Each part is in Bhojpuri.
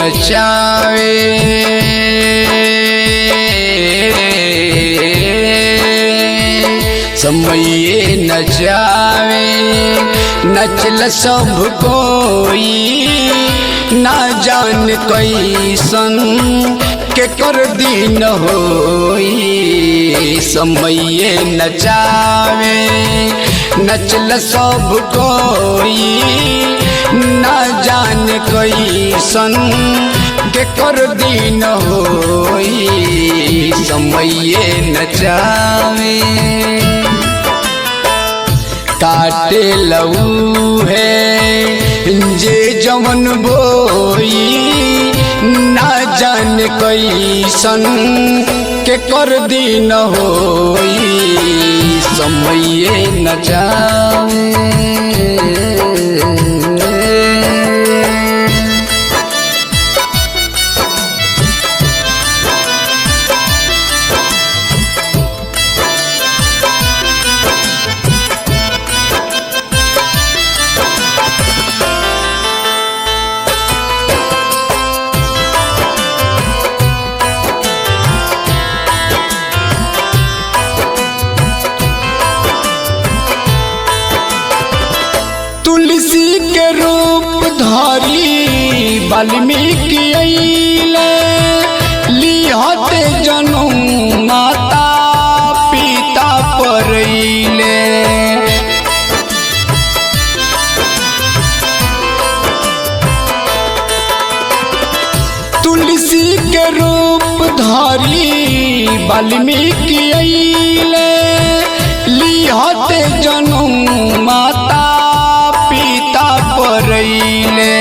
नचावे समये नचावे नचल सब कोई ना जान कैसन के कर दिन होई समये नचावे नचल सब कोई ना जान कैसन के कर दिन होई समये नचावे काटे लऊ है जे जवन बोई ना जान कैसन के कर दिन होई समये नचावे तुलसी के रूप धारी वाल्मीकि अइले लिहते जन्म माता पिता परइले तुलसी के रूप धारी वाल्मीकि अइले लिहते जन्म माता परइले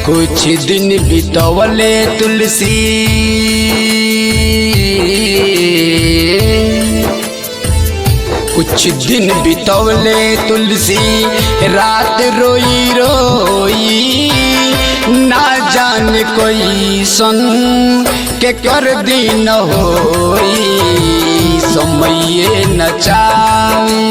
कुछ दिन बितवले तुलसी कुछ दिन बितवले तुलसी रात रोई रोई ना जान कोई सन के कर दिन होई समये नचावे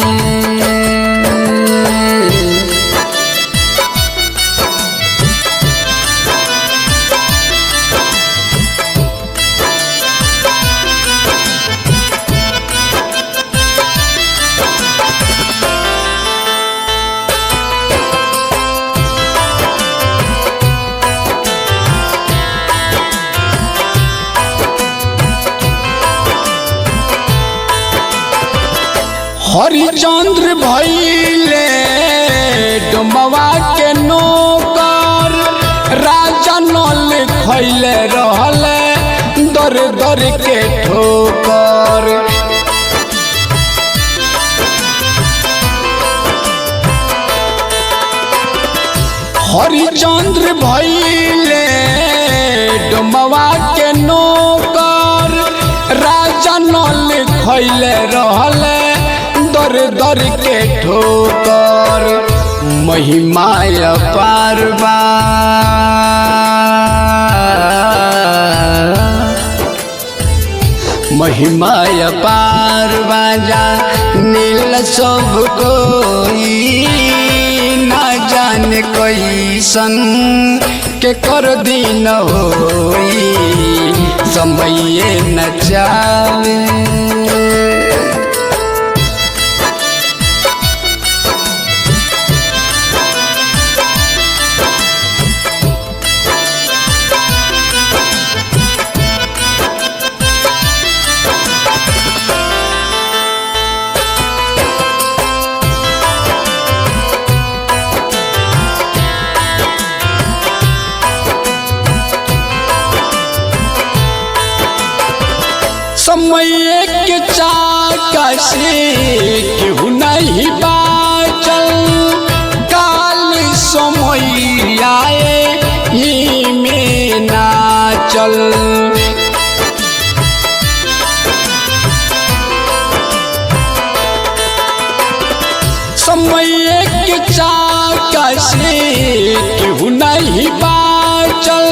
हरिचंद्र भइले डुमवा के नौकर राजा नल खैले रहले दर दर के ठोकर हरिचंद्र भइले डुमवा के नौकर राजा नल खैले रहले दर दर के ठोकर महिमा अपार बा महिमा अपार बाजा नील सब कोई ना जान कैसन के कर दिन होई समये नचावे समय के चाका से केहू नहीं बाचल काल समय आए ही में नाचल समय के चाका से केहू नहीं बाचल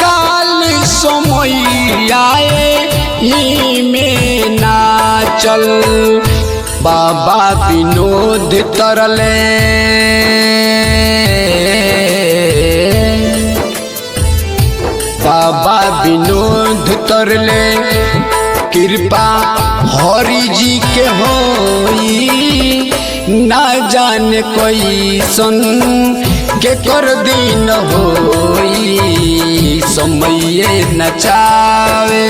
काल समय आए ही में नाचल बाबा विनोद तरले तरले कृपा हरि जी के होई ना जाने कोई सन के कर दिन होई समय नचावे।